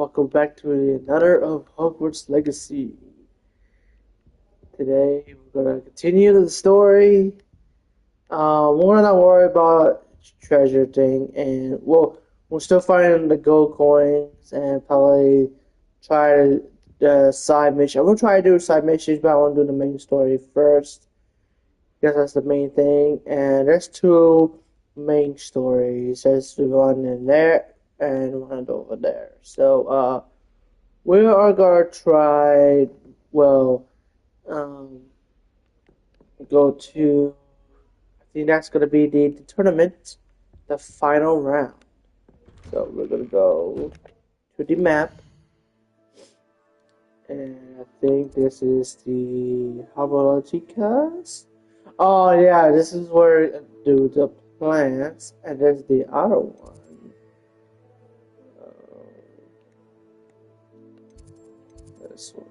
welcome back to another of Hogwarts Legacy. Today we're gonna continue the story. We're not worried about treasure thing, and we're still finding the gold coins and probably try the side mission. I'm gonna try to do side missions, but I want to do the main story first because that's the main thing. And there's two main stories. There's one in there and one over there. So we are gonna try. Um, go to. I think that's gonna be the tournament, the final round. So we're gonna go to the map, and I think this is the Hogwarts. Oh yeah, this is where I do the plants, and there's the other one. This one.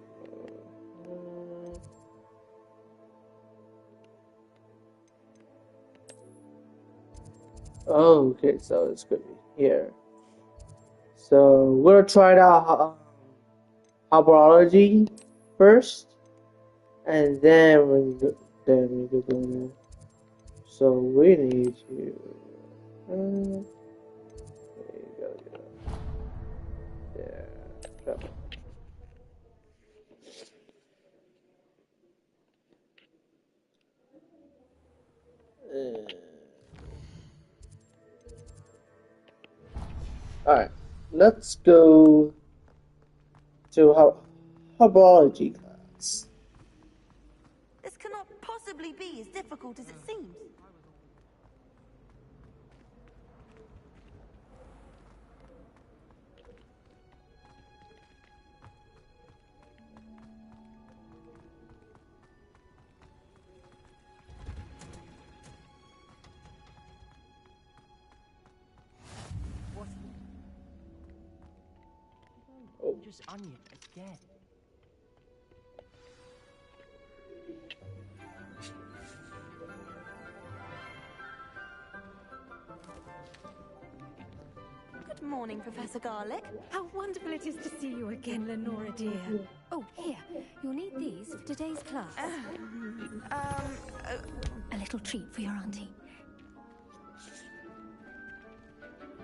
Oh, okay, so it's gonna be here. So we're gonna try out Hogwarts first, and then we go there. So we need to. There you go. Yeah. Alright, let's go to Hogwarts class. This cannot possibly be as difficult as it seems. Just onion again. Good morning, Professor Garlick. How wonderful it is to see you again, Lenora dear. Oh, here, you'll need these for today's class. A little treat for your auntie.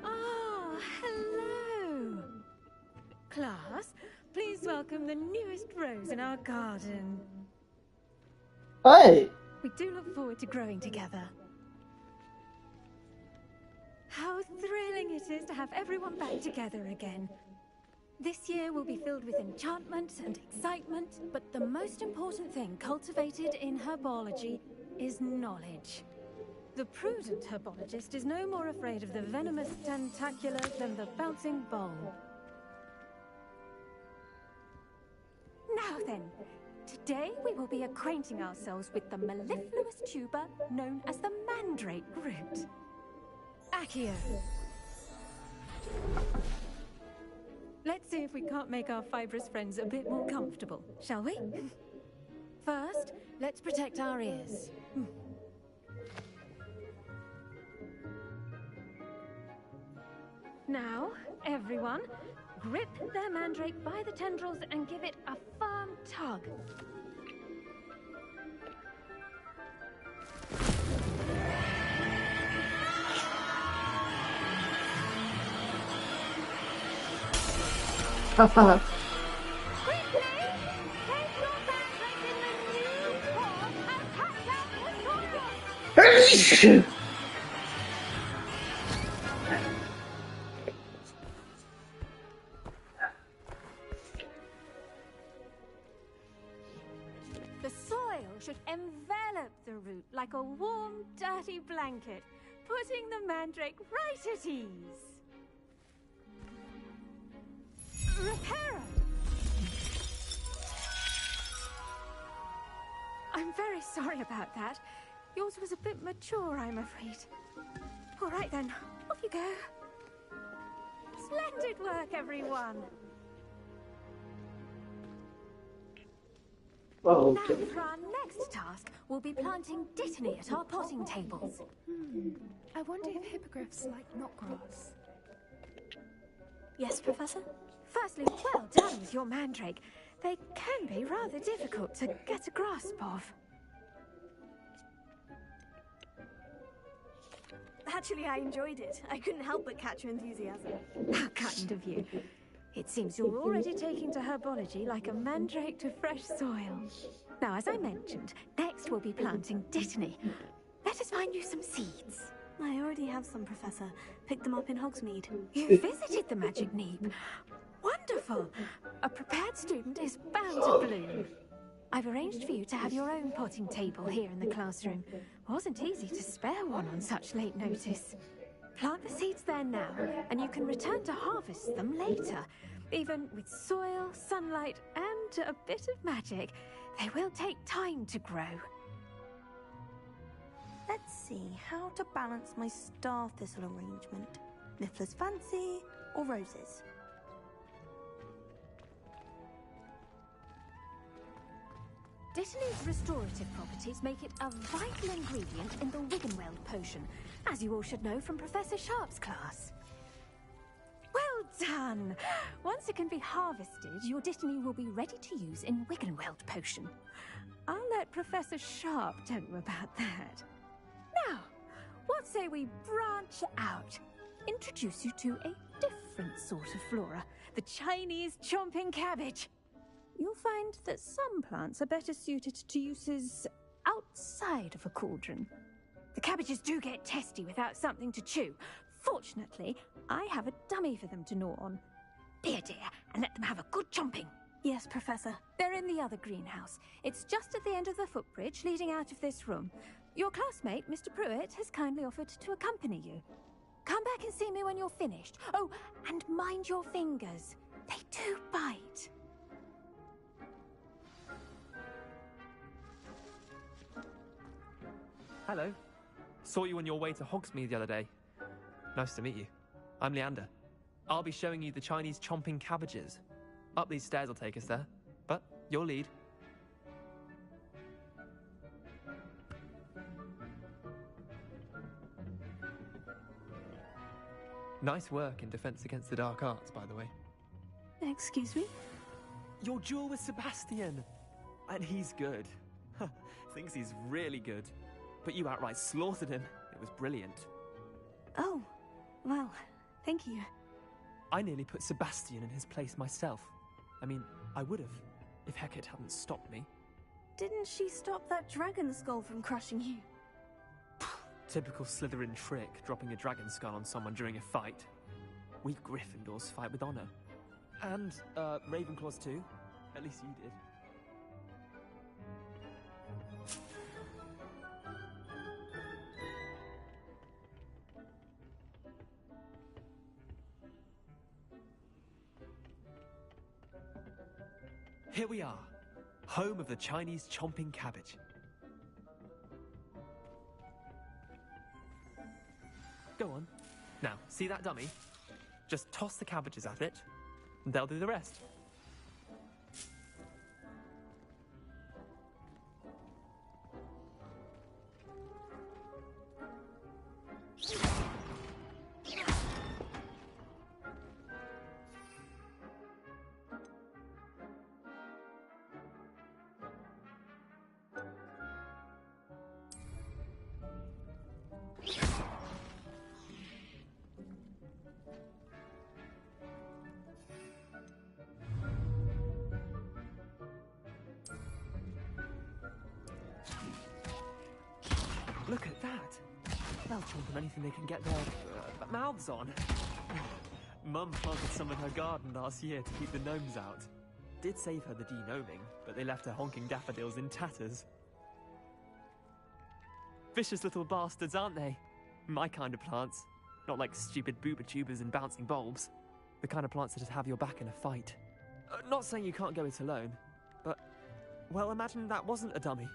Ah, hello. Class, please welcome the newest rose in our garden. Hey! We do look forward to growing together. How thrilling it is to have everyone back together again. This year will be filled with enchantment and excitement, but the most important thing cultivated in herbology is knowledge. The prudent herbologist is no more afraid of the venomous tentacular than the bouncing bulb. Now then, today we will be acquainting ourselves with the mellifluous tuber known as the mandrake root. Accio. Let's see if we can't make our fibrous friends a bit more comfortable, shall we? First, let's protect our ears. Now, everyone, grip their mandrake by the tendrils and give it a firm tug. Haha. Quickly, take your mandrake in the new pot and catch out the soil. The soil should envelop the root like a warm, dirty blanket, putting the mandrake right at ease. Reparo! I'm very sorry about that. Yours was a bit mature, I'm afraid. All right then, off you go. Splendid work, everyone. Oh, Now okay. for our next task, we'll be planting dittany at our potting tables. I wonder if hippogriffs like knotgrass. Yes, Professor? Firstly, well done with your mandrake. They can be rather difficult to get a grasp of. Actually, I enjoyed it. I couldn't help but catch your enthusiasm. How kind of you. It seems you're already taking to herbology like a mandrake to fresh soil. Now, as I mentioned, next we'll be planting dittany. Let us find you some seeds. I already have some, Professor. Picked them up in Hogsmeade. You visited the Magic Neep. Wonderful. A prepared student is bound to bloom. I've arranged for you to have your own potting table here in the classroom. Wasn't easy to spare one on such late notice. Plant the seeds there now, and you can return to harvest them later. Even with soil, sunlight, and a bit of magic, they will take time to grow. Let's see how to balance my star thistle arrangement. Niffler's fancy or roses? Dittany's restorative properties make it a vital ingredient in the Wiggenweld potion, as you all should know from Professor Sharp's class. Well done! Once it can be harvested, your Dittany will be ready to use in Wiggenweld potion. I'll let Professor Sharp tell you about that. Now, what say we branch out? Introduce you to a different sort of flora, the Chinese chomping cabbage. You'll find that some plants are better suited to uses outside of a cauldron. The cabbages do get testy without something to chew. Fortunately, I have a dummy for them to gnaw on. Be a dear and let them have a good chomping. Yes, Professor. They're in the other greenhouse. It's just at the end of the footbridge leading out of this room. Your classmate, Mr. Pruitt, has kindly offered to accompany you. Come back and see me when you're finished. Oh, and mind your fingers. They do bite. Hello. Saw you on your way to Hogsmeade the other day. Nice to meet you. I'm Leander. I'll be showing you the Chinese chomping cabbages. Up these stairs will take us there, but you'll lead. Nice work in Defense Against the Dark Arts, by the way. Excuse me? Your duel with Sebastian! And he's good. Thinks he's really good. But you outright slaughtered him. It was brilliant. Oh, well, thank you. I nearly put Sebastian in his place myself. I mean, I would have, if Hecate hadn't stopped me. Didn't she stop that dragon skull from crushing you? Typical Slytherin trick, dropping a dragon skull on someone during a fight. We Gryffindors fight with honor. And, Ravenclaws too. At least you did. Here we are, home of the Chinese chomping cabbage. Go on. Now, see that dummy? Just toss the cabbages at it, and they'll do the rest. Look at that! They'll chomp on anything they can get their mouths on. Mum planted some in her garden last year to keep the gnomes out. Did save her the de-gnoming, but they left her honking daffodils in tatters. Vicious little bastards, aren't they? My kind of plants. Not like stupid booba tubers and bouncing bulbs. The kind of plants that just have your back in a fight. Not saying you can't go it alone, but, well, imagine that wasn't a dummy.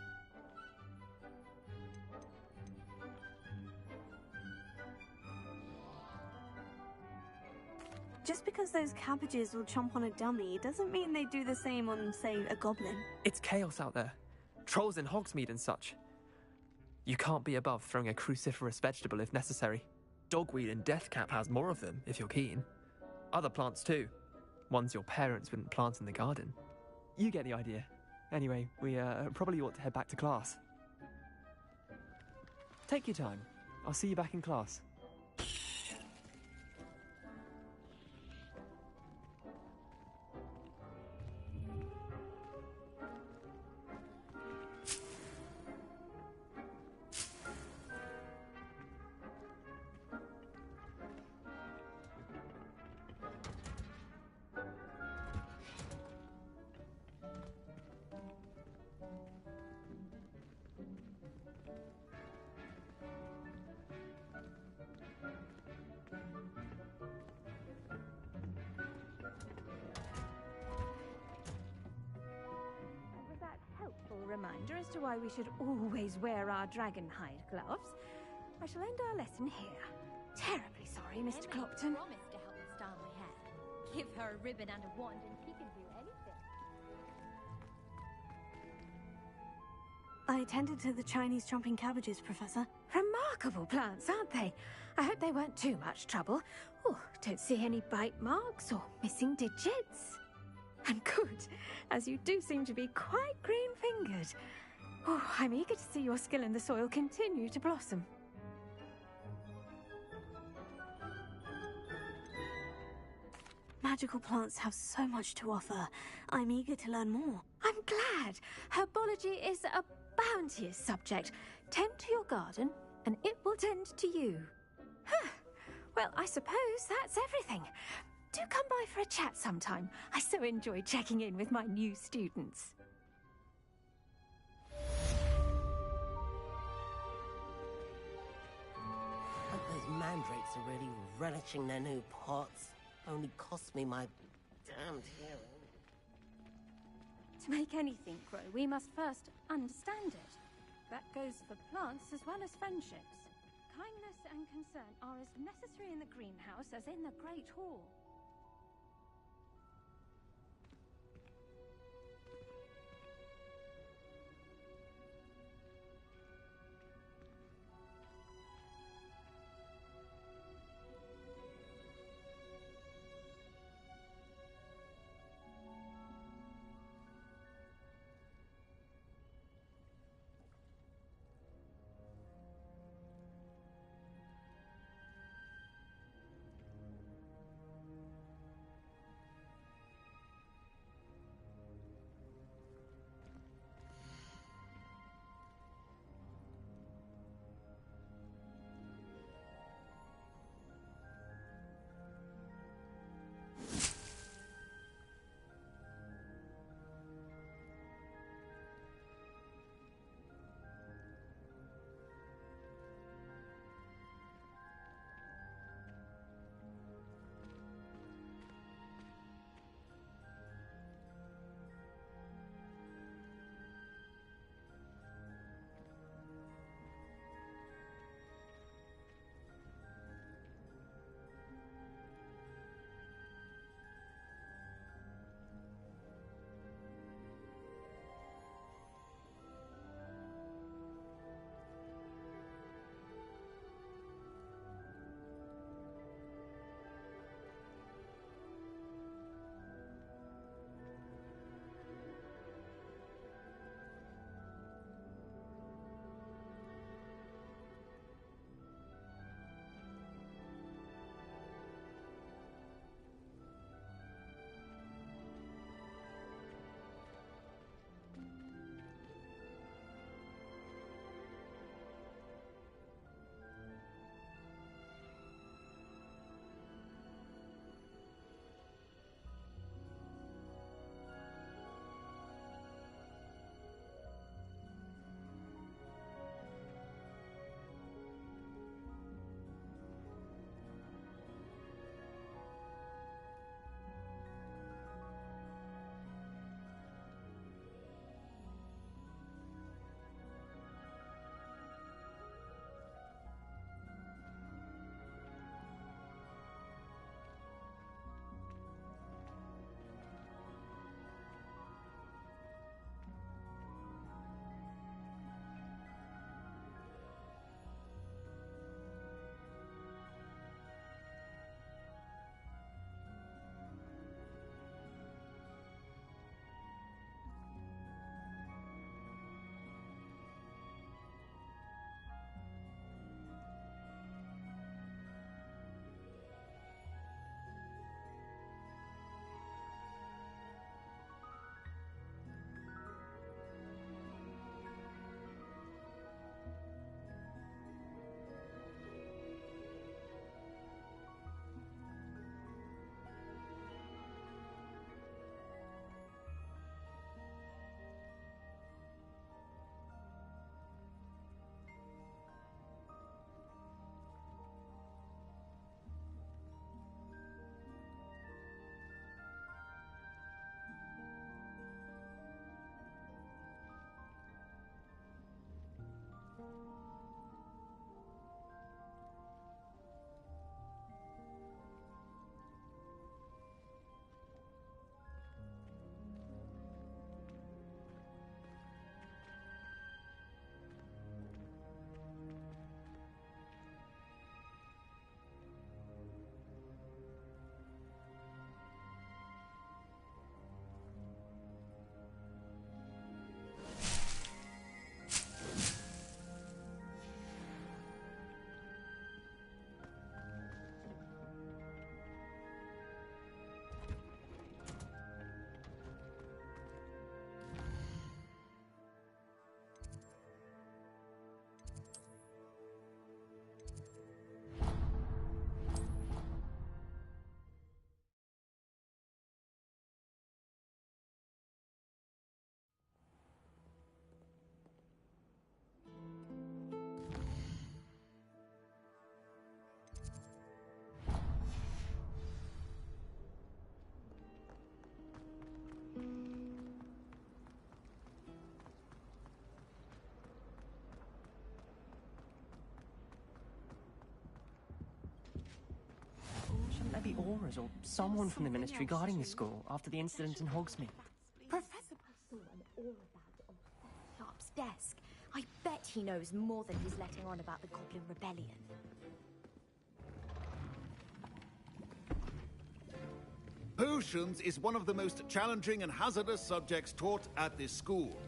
Just because those cabbages will chomp on a dummy doesn't mean they do the same on, say, a goblin. It's chaos out there. Trolls in Hogsmeade and such. You can't be above throwing a cruciferous vegetable if necessary. Dogweed and Deathcap has more of them, if you're keen. Other plants too. Ones your parents wouldn't plant in the garden. You get the idea. Anyway, we probably ought to head back to class. Take your time. I'll see you back in class. With that helpful reminder as to why we should always wear our dragonhide gloves, I shall end our lesson here. Terribly sorry, Mr. Clopton. Promised to help me style my hair. Give her a ribbon and a wand and he can do anything. I attended to the Chinese chomping cabbages, Professor. Remarkable plants, aren't they? I hope they weren't too much trouble. Oh, don't see any bite marks or missing digits. And good, as you do seem to be quite green-fingered. Oh, I'm eager to see your skill in the soil continue to blossom. Magical plants have so much to offer. I'm eager to learn more. I'm glad. Herbology is a bounteous subject. Tend to your garden, and it will tend to you. Huh. Well, I suppose that's everything. Do come by for a chat sometime. I so enjoy checking in with my new students. Hope those mandrakes are really relishing their new pots. Only cost me my damned hearing. To make anything grow, we must first understand it. That goes for plants as well as friendships. Kindness and concern are as necessary in the greenhouse as in the Great Hall. the Auras or someone from the Ministry guarding the school after the incident in Hogsmeade. Professor saw an aura badge on Professor Sharp's desk. I bet he knows more than he's letting on about the Goblin Rebellion. Potions is one of the most challenging and hazardous subjects taught at this school.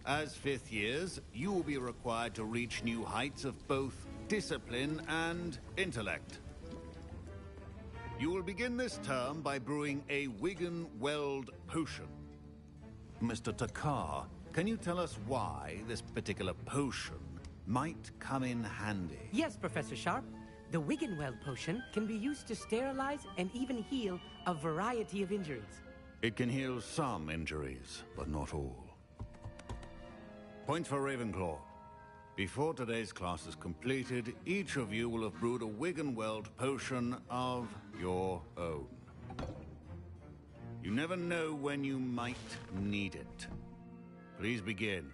As fifth years, you will be required to reach new heights of both discipline and intellect. You will begin this term by brewing a Wiggenweld potion. Mr. Takar, can you tell us why this particular potion might come in handy? Yes, Professor Sharp. The Wiggenweld potion can be used to sterilize and even heal a variety of injuries. It can heal some injuries, but not all. Point for RavenClaw. Before today's class is completed, each of you will have brewed a Wiggenweld potion of your own. You never know when you might need it. Please begin.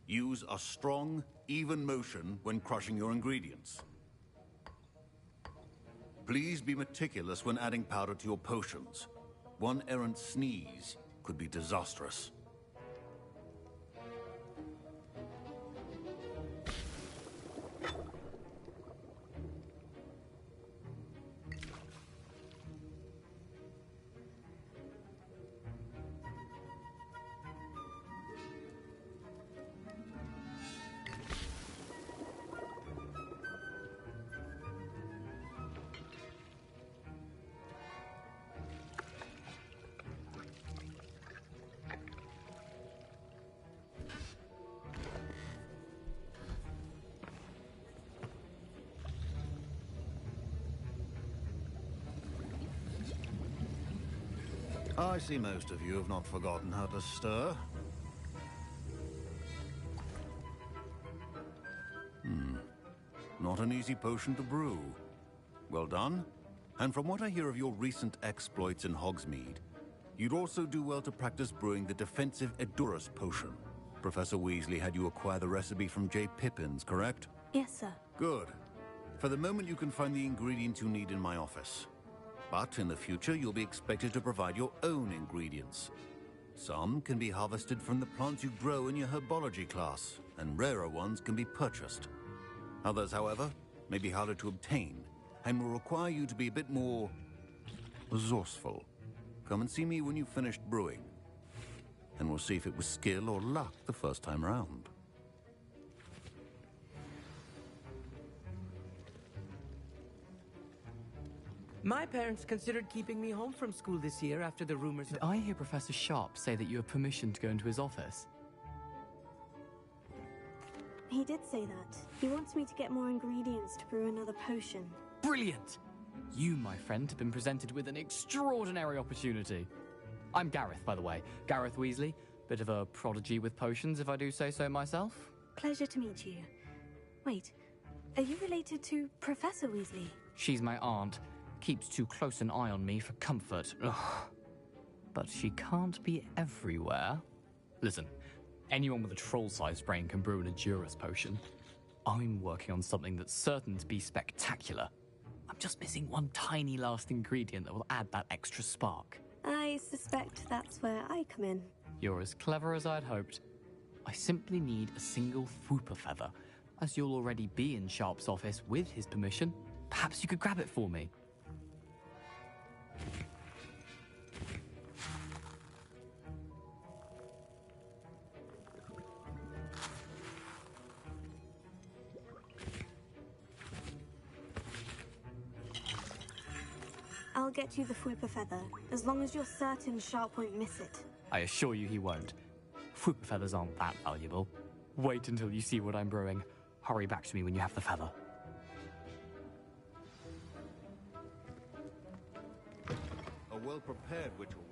Use a strong, even motion when crushing your ingredients. Please be meticulous when adding powder to your potions. One errant sneeze could be disastrous. I see most of you have not forgotten how to stir. Not an easy potion to brew. Well done. And from what I hear of your recent exploits in Hogsmeade, you'd also do well to practice brewing the defensive Edurus potion. Professor Weasley had you acquire the recipe from J. Pippins, correct? Yes, sir. Good. For the moment, you can find the ingredients you need in my office. But in the future, you'll be expected to provide your own ingredients. Some can be harvested from the plants you grow in your herbology class, and rarer ones can be purchased. Others, however, may be harder to obtain, and will require you to be a bit more resourceful. Come and see me when you've finished brewing, and we'll see if it was skill or luck the first time round. My parents considered keeping me home from school this year after the rumors. Did I hear Professor Sharp say that you have permission to go into his office? He did say that. He wants me to get more ingredients to brew another potion. Brilliant! You, my friend, have been presented with an extraordinary opportunity. I'm Gareth, by the way. Gareth Weasley. Bit of a prodigy with potions, if I do say so myself. Pleasure to meet you. Wait, are you related to Professor Weasley? She's my aunt. Keeps too close an eye on me for comfort. Ugh. But she can't be everywhere. Listen, anyone with a troll-sized brain can brew an Edurus potion. I'm working on something that's certain to be spectacular. I'm just missing one tiny last ingredient that will add that extra spark. I suspect that's where I come in. You're as clever as I'd hoped. I simply need a single Fwooper feather. As you'll already be in Sharp's office with his permission, perhaps you could grab it for me. I'll get you the Fwooper feather, as long as you're certain Sharp won't miss it. I assure you he won't. Fwooper feathers aren't that valuable. Wait until you see what I'm brewing. Hurry back to me when you have the feather. A well-prepared ritual.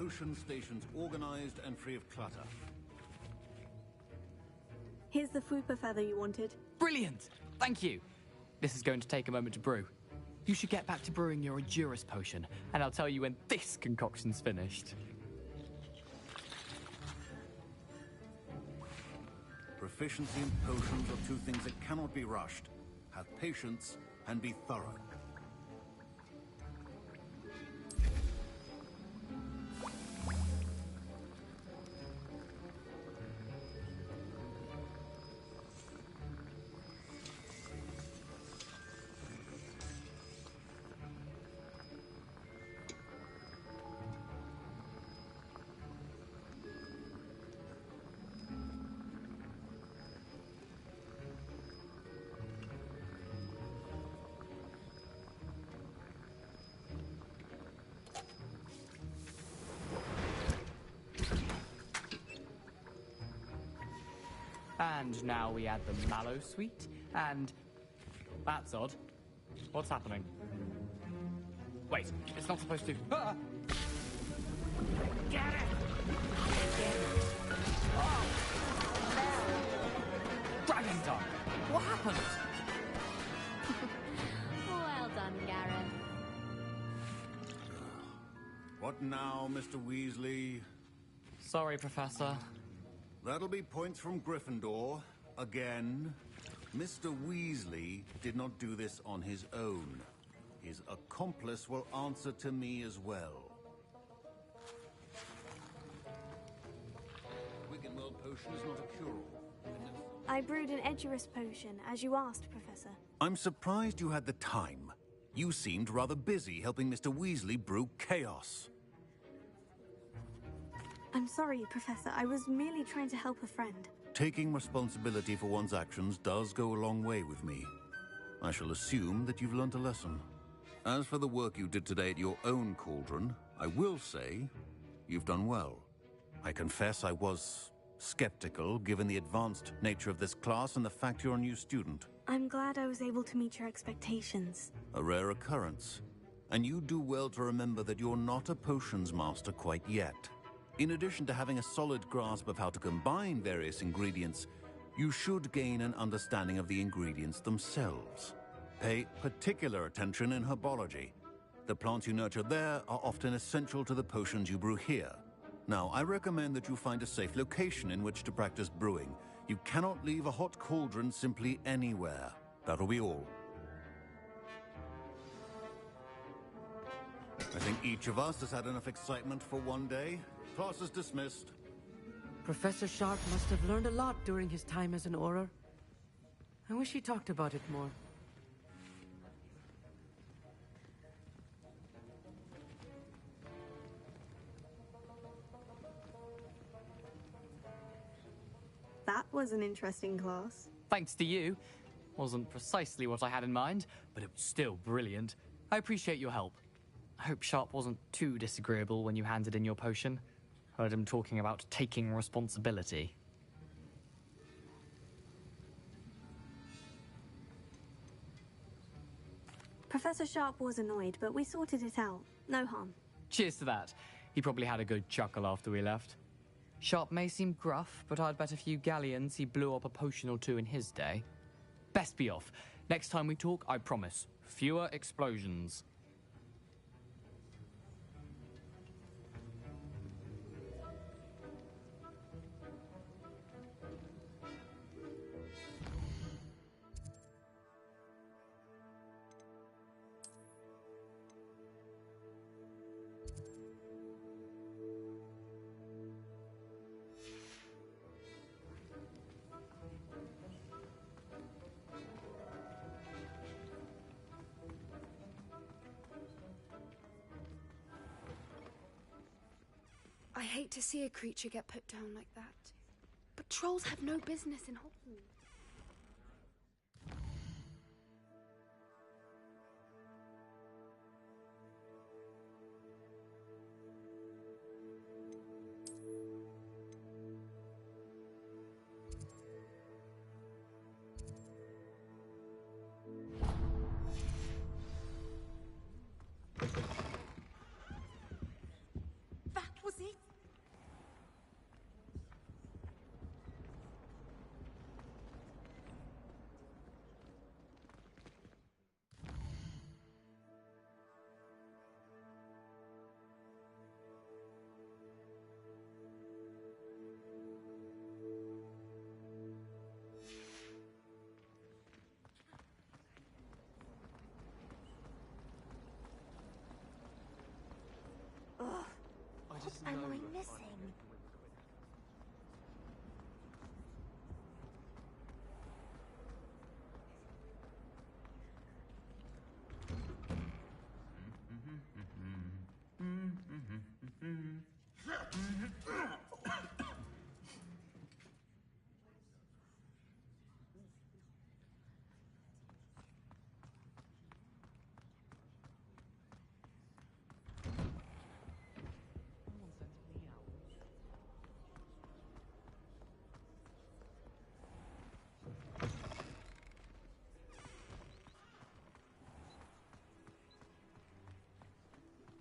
potion stations organized and free of clutter. Here's the Fupa feather you wanted. Brilliant! Thank you! This is going to take a moment to brew. You should get back to brewing your Edurus potion, and I'll tell you when this concoction's finished. Proficiency in potions are two things that cannot be rushed. Have patience and be thorough. And now we add the mallow sweet, and... That's odd. What's happening? Wait, it's not supposed to... Ah! Get it! Oh! Dragon tongue! What happened? Well done, Gareth. What now, Mr. Weasley? Sorry, Professor. That'll be points from Gryffindor. Again. Mr. Weasley did not do this on his own. His accomplice will answer to me as well. Wiggenweld potion is not a cure-all. I brewed an Edurus potion, as you asked, Professor. I'm surprised you had the time. You seemed rather busy helping Mr. Weasley brew chaos. I'm sorry, Professor. I was merely trying to help a friend. Taking responsibility for one's actions does go a long way with me. I shall assume that you've learnt a lesson. As for the work you did today at your own cauldron, I will say you've done well. I confess I was skeptical, given the advanced nature of this class and the fact you're a new student. I'm glad I was able to meet your expectations. A rare occurrence. And you do well to remember that you're not a potions master quite yet. In addition to having a solid grasp of how to combine various ingredients, you should gain an understanding of the ingredients themselves. Pay particular attention in herbology. The plants you nurture there are often essential to the potions you brew here. Now, I recommend that you find a safe location in which to practice brewing. You cannot leave a hot cauldron simply anywhere. That'll be all. I think each of us has had enough excitement for one day. Class is dismissed. Professor Sharp must have learned a lot during his time as an Auror. I wish he talked about it more. That was an interesting class. Thanks to you. Wasn't precisely what I had in mind, but it was still brilliant. I appreciate your help. I hope Sharp wasn't too disagreeable when you handed in your potion. Heard him talking about taking responsibility. Professor Sharp was annoyed, but we sorted it out. No harm. Cheers to that. He probably had a good chuckle after we left. Sharp may seem gruff, but I'd bet a few galleons he blew up a potion or two in his day. Best be off. Next time we talk, I promise, fewer explosions. I hate to see a creature get put down like that. But trolls have no business in Hogwarts. am I missing?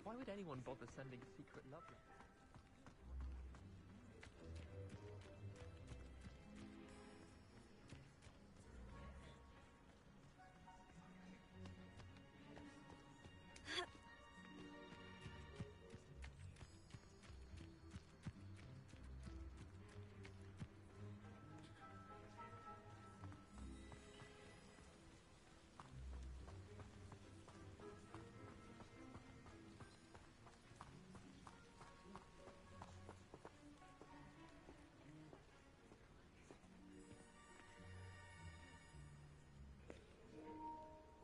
Why would anyone bother sending secret love letters?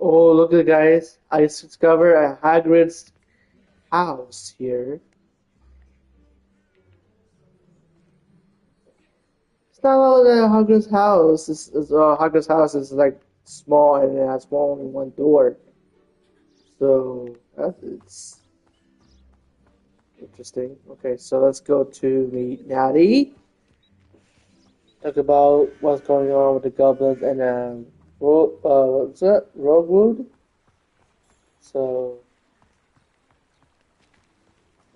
Oh, look at guys! I discovered a Hagrid's house here. It's not like a Hagrid's house. Hagrid's house is like small and it has only one door. So it's interesting. Okay, so let's go to meet Natty. Talk about what's going on with the goblins and what's that? Roguewood. So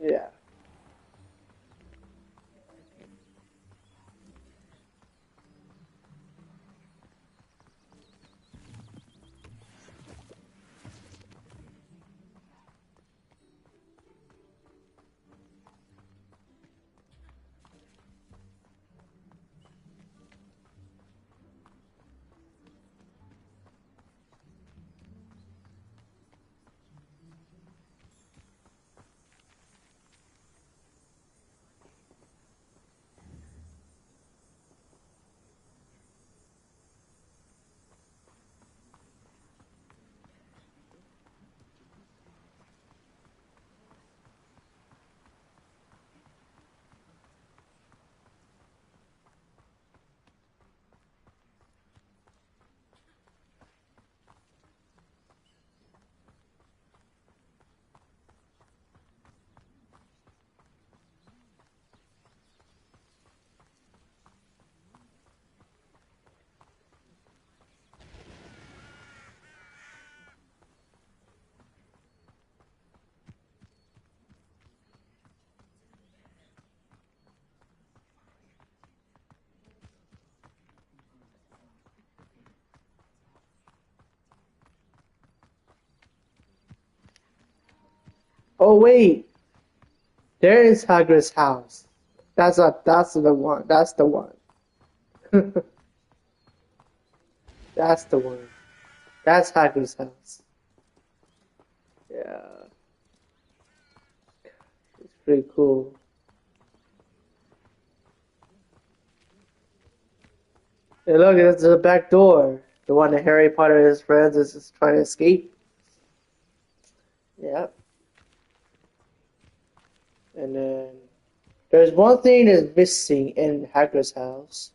yeah. Oh wait, there is Hagrid's house. That's the one. That's the one. That's the one. That's Hagrid's house. Yeah, it's pretty cool. And look, it's the back door. The one that Harry Potter and his friends is just trying to escape. Yep. And then there's one thing that's missing in Hagrid's house.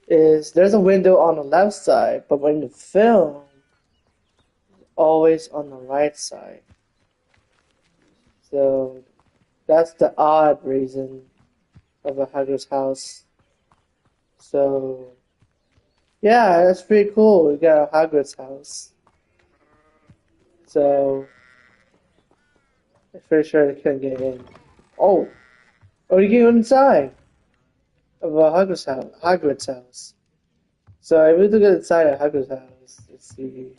Is there's a window on the left side, but when the film, always on the right side. So that's the odd reason of a Hagrid's house. So yeah, that's pretty cool. We got a Hagrid's house. So I'm pretty sure they couldn't get in. Oh, you get inside of a Hagrid's house. So if we look inside a Hagrid's house, let's see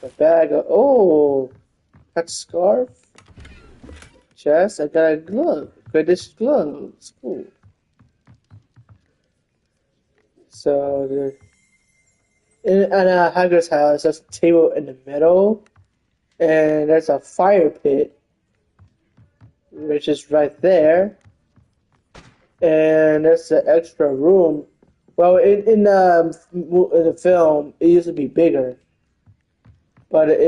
the bag. Got a scarf, chest. I got a glove, British glove. It's cool. So in a Hagrid's house, there's a table in the middle, and there's a fire pit which is right there, and that's an extra room. Well, in the film, it used to be bigger, but is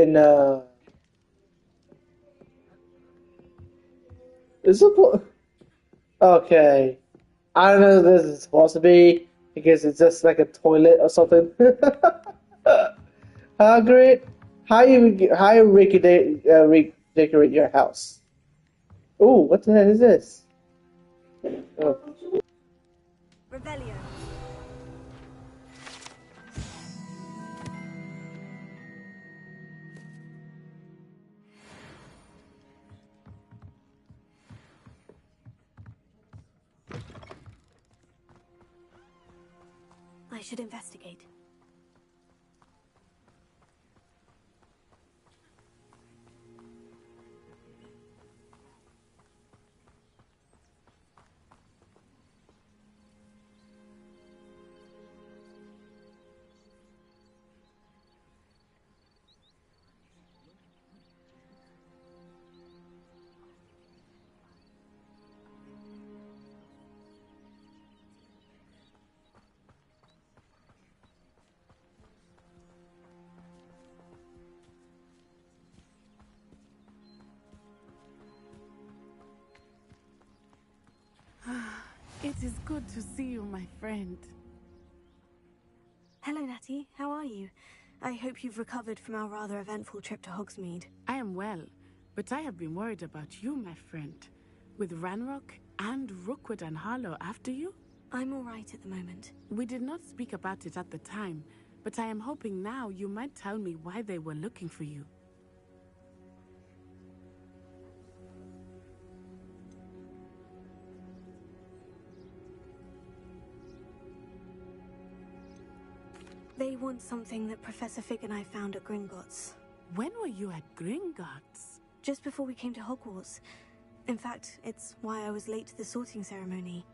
it okay? I don't know if this is supposed to be because it's just like a toilet or something. Hagrid, how you redecorate your house? Oh, what the hell is this? Oh. Revelio. I should investigate. It is good to see you, my friend. Hello, Natty. How are you? I hope you've recovered from our rather eventful trip to Hogsmeade. I am well, but I have been worried about you, my friend. With Ranrock and Rookwood and Harlow after you? I'm all right at the moment. We did not speak about it at the time, but I am hoping now you might tell me why they were looking for you. They want something that Professor Fig and I found at Gringotts. When were you at Gringotts? Just before we came to Hogwarts. In fact, it's why I was late to the sorting ceremony.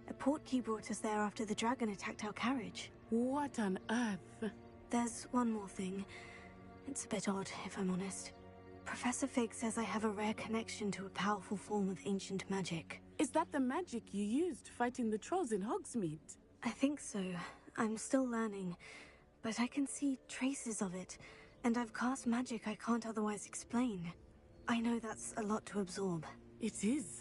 A portkey brought us there after the dragon attacked our carriage. What on earth? There's one more thing. It's a bit odd, if I'm honest. Professor Fig says I have a rare connection to a powerful form of ancient magic. Is that the magic you used fighting the trolls in Hogsmeade? I think so. I'm still learning, but I can see traces of it, and I've cast magic I can't otherwise explain. I know that's a lot to absorb. It is.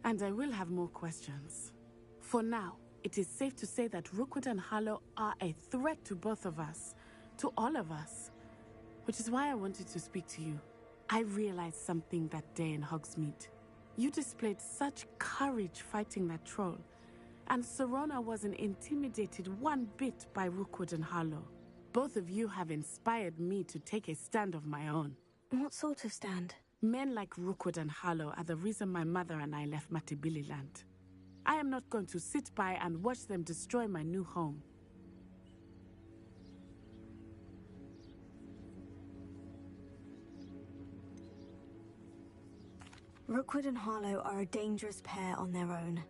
And I will have more questions. For now, it is safe to say that Rookwood and Harlow are a threat to both of us, to all of us. Which is why I wanted to speak to you. I realized something that day in Hogsmeade. You displayed such courage fighting that troll, and Serona wasn't intimidated one bit by Rookwood and Harlow. Both of you have inspired me to take a stand of my own. What sort of stand? Men like Rookwood and Harlow are the reason my mother and I left Matibili land. I am not going to sit by and watch them destroy my new home. Rookwood and Harlow are a dangerous pair on their own.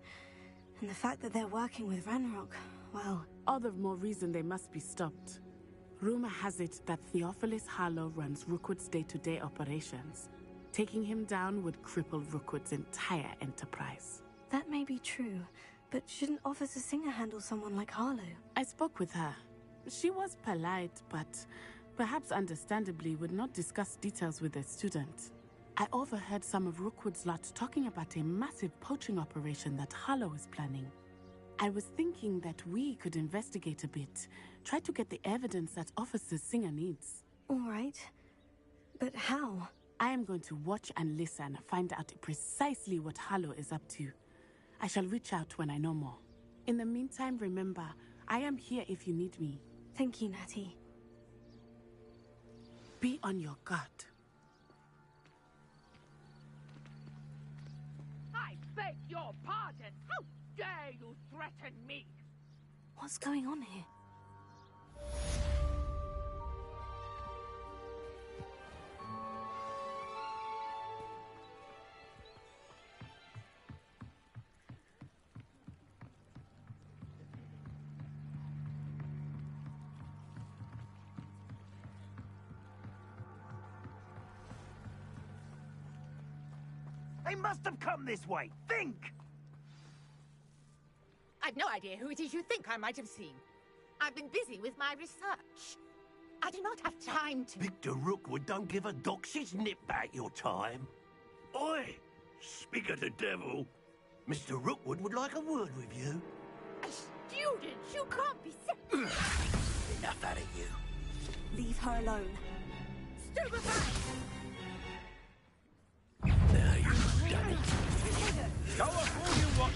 And the fact that they're working with Ranrock, well... All the more reason they must be stopped. Rumor has it that Theophilus Harlow runs Rookwood's day-to-day operations. Taking him down would cripple Rookwood's entire enterprise. That may be true, but shouldn't Officer Singer handle someone like Harlow? I spoke with her. She was polite, but perhaps understandably would not discuss details with a student. I overheard some of Rookwood's lot talking about a massive poaching operation that Harlow is planning. I was thinking that we could investigate a bit, try to get the evidence that Officer Singer needs. All right. But how? I am going to watch and listen, find out precisely what Harlow is up to. I shall reach out when I know more. In the meantime, remember, I am here if you need me. Thank you, Natty. Be on your guard. I beg your pardon! How dare you threaten me? What's going on here? They must have come this way. Think! I've no idea who it is you think I might have seen. I've been busy with my research. I do not have time to... Victor Rookwood don't give a doxy's nip back your time. Oi! Speak of the devil. Mr. Rookwood would like a word with you. A student? You can't be serious. Enough out of you. Leave her alone. Stupefy! Now you've done it. Go off all you want.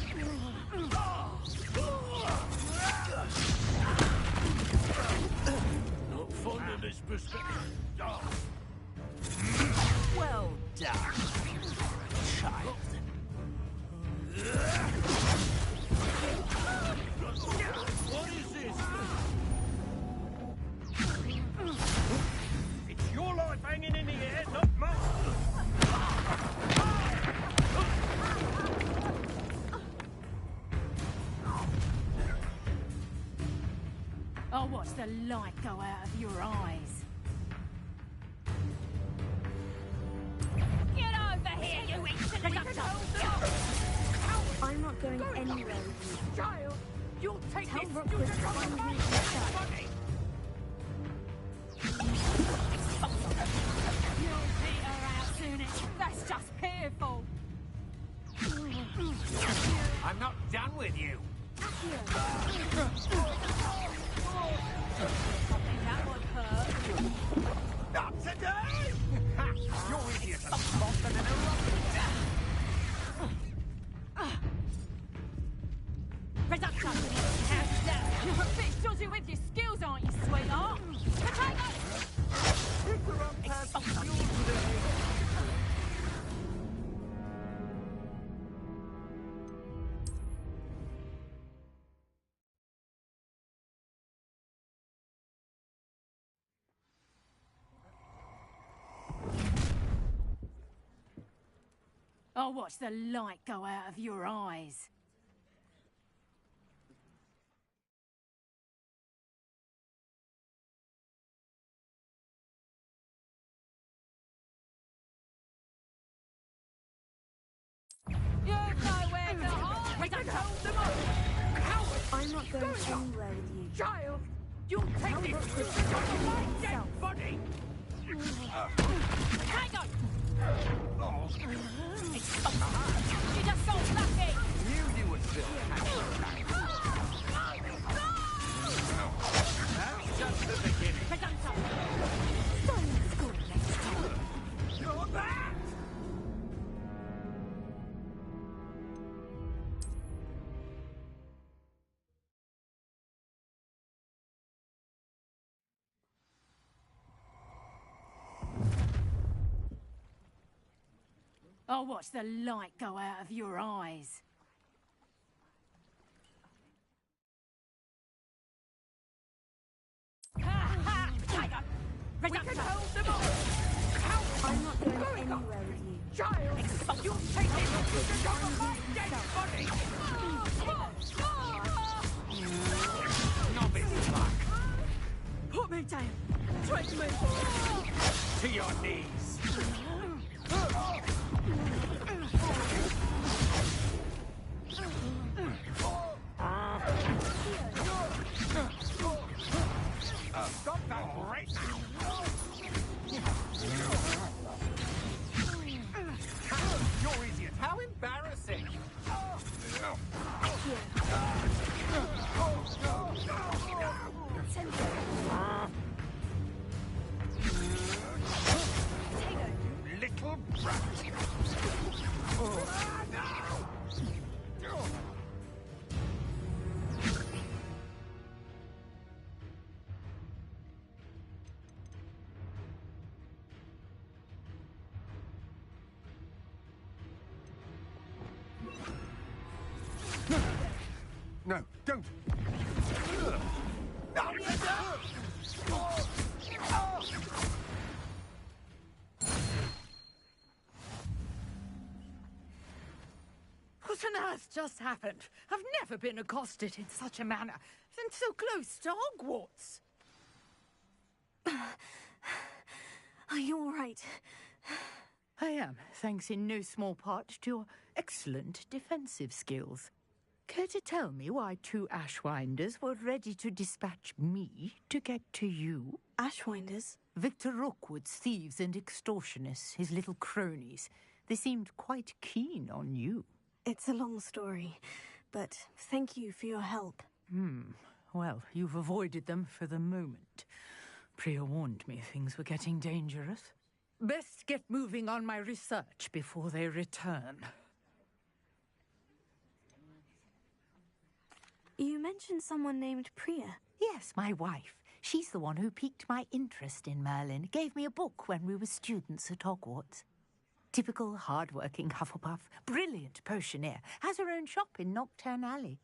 Not fond of this perspective. Well done, child. What is this? It's your life hanging in the air, not mine. I'll watch the light go out of your eyes. Get over here, you insolent! I'm not going anywhere with you. Child, you'll take Tell this Rookwood to student find on me the himself. money. You'll peter out soon. That's just fearful. I'm not done with you. Something that would hurt. Not today! Ha! You're idiots are softer than a rock. Reduction! Hands down! You're a bit dodgy with your skills, aren't you, sweetheart? Potato! I'll watch the light go out of your eyes. You've nowhere to hide! We can hold them up! I'm not going anywhere with you. Child, you'll take Tell this Rookwood to student on find my me dead himself. body. Hang on! Oh. You just got lucky! Knew you would still hang That's just the beginning. Reduction! Don't school next time. You're that! I'll watch the light go out of your eyes. Ha ha! Tiger! Reduction! Hold them up! I'm not going anywhere with you. Child, you'll take this student on my dead body. Novice luck. Put me down! Take me! To your knees. Stop that right now. You're idiot. How embarrassing. Little brat. No, don't! What on earth just happened? I've never been accosted in such a manner, and so close to Hogwarts. Are you all right? I am, thanks in no small part to your excellent defensive skills. Care to tell me why 2 Ashwinders were ready to dispatch me to get to you? Ashwinders? Victor Rookwood's thieves and extortionists, his little cronies. They seemed quite keen on you. It's a long story, but thank you for your help. Well, you've avoided them for the moment. Priya warned me things were getting dangerous. Best get moving on my research before they return. You mentioned someone named Priya. Yes, my wife. She's the one who piqued my interest in Merlin. Gave me a book when we were students at Hogwarts. Typical hard-working Hufflepuff, brilliant potioneer, has her own shop in Knockturn Alley.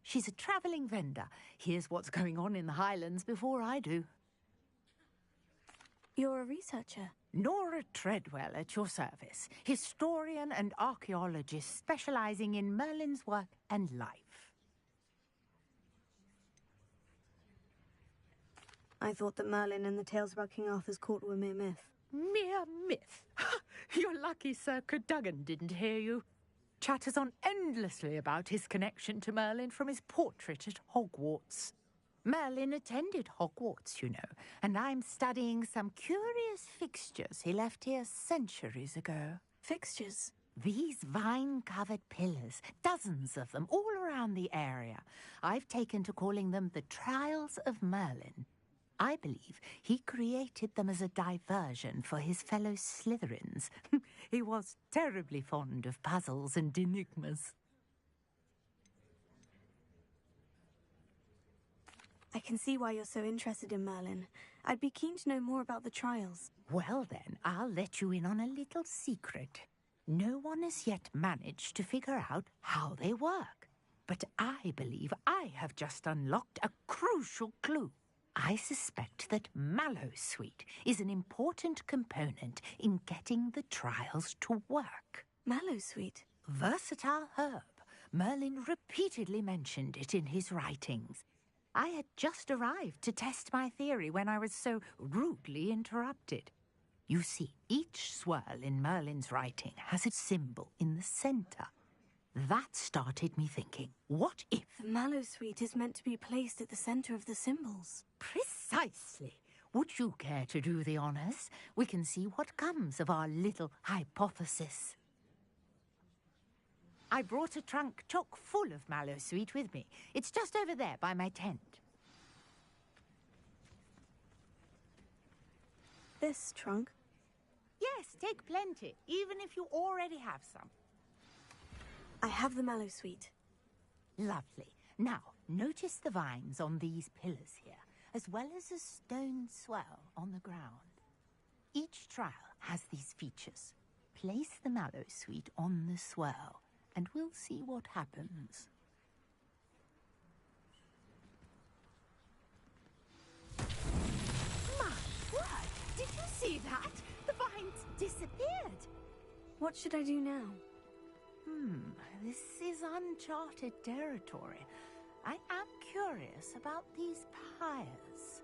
She's a travelling vendor. Hears what's going on in the Highlands before I do. You're a researcher? Nora Treadwell at your service. Historian and archaeologist specialising in Merlin's work and life. I thought that Merlin and the tales about King Arthur's court were mere myth. Mere myth? You're lucky Sir Cadogan didn't hear you. Chatters on endlessly about his connection to Merlin from his portrait at Hogwarts. Merlin attended Hogwarts, you know, and I'm studying some curious fixtures he left here centuries ago. Fixtures? These vine-covered pillars, dozens of them, all around the area. I've taken to calling them the Trials of Merlin. I believe he created them as a diversion for his fellow Slytherins. He was terribly fond of puzzles and enigmas. I can see why you're so interested in Merlin. I'd be keen to know more about the trials. Well then, I'll let you in on a little secret. No one has yet managed to figure out how they work. But I believe I have just unlocked a crucial clue. I suspect that Mallowsweet is an important component in getting the trials to work. Mallowsweet? Versatile herb. Merlin repeatedly mentioned it in his writings. I had just arrived to test my theory when I was so rudely interrupted. You see, each swirl in Merlin's writing has a symbol in the centre. That started me thinking, what if... The Mallowsweet is meant to be placed at the centre of the symbols. Precisely. Would you care to do the honours? We can see what comes of our little hypothesis. I brought a trunk chock full of Mallowsweet with me. It's just over there by my tent. This trunk? Yes, take plenty, even if you already have some. I have the Mallowsweet. Lovely. Now, notice the vines on these pillars here, as well as a stone swell on the ground. Each trial has these features. Place the Mallowsweet on the swell, and we'll see what happens. My word! Did you see that? The vines disappeared. What should I do now? This is uncharted territory. I am curious about these pyres.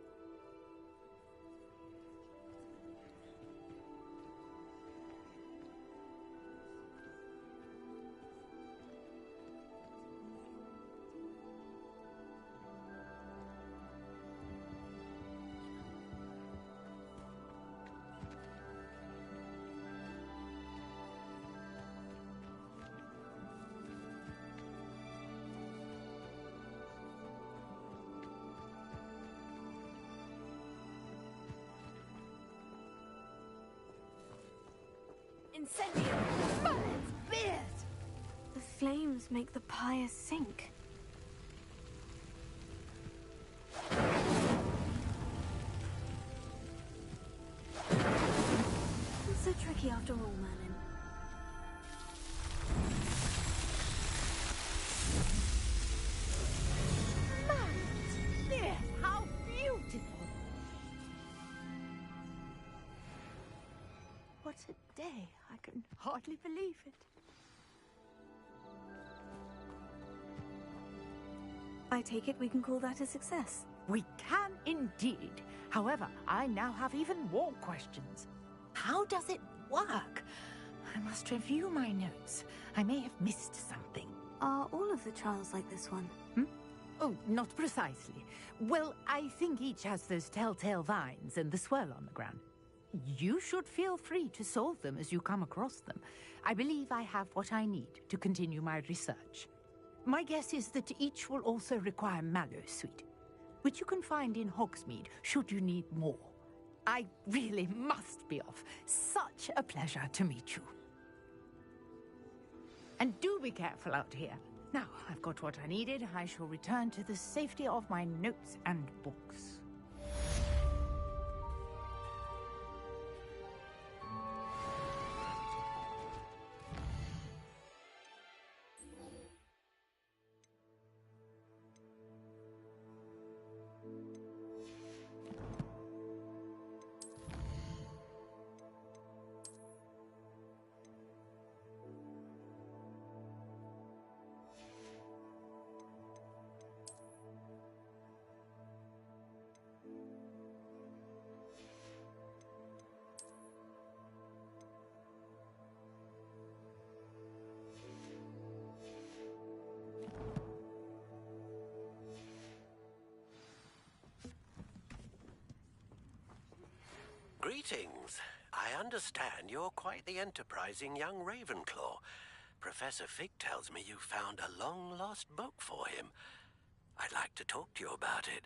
Incendio! Merlin's beard! The flames make the pyre sink. It's so tricky after all, Merlin. Merlin's beard! How beautiful! What a day! I can hardly believe it. I take it we can call that a success. We can indeed. However, I now have even more questions. How does it work? I must review my notes. I may have missed something. Are all of the trials like this one? Oh, not precisely. Well, I think each has those telltale vines and the swirl on the ground. You should feel free to solve them as you come across them. I believe I have what I need to continue my research. My guess is that each will also require Mallowsweet, which you can find in Hogsmeade should you need more. I really must be off. Such a pleasure to meet you. And do be careful out here. Now, I've got what I needed. I shall return to the safety of my notes and books. Greetings. I understand you're quite the enterprising young RavenClaw. Professor Fig tells me you found a long-lost book for him. I'd like to talk to you about it.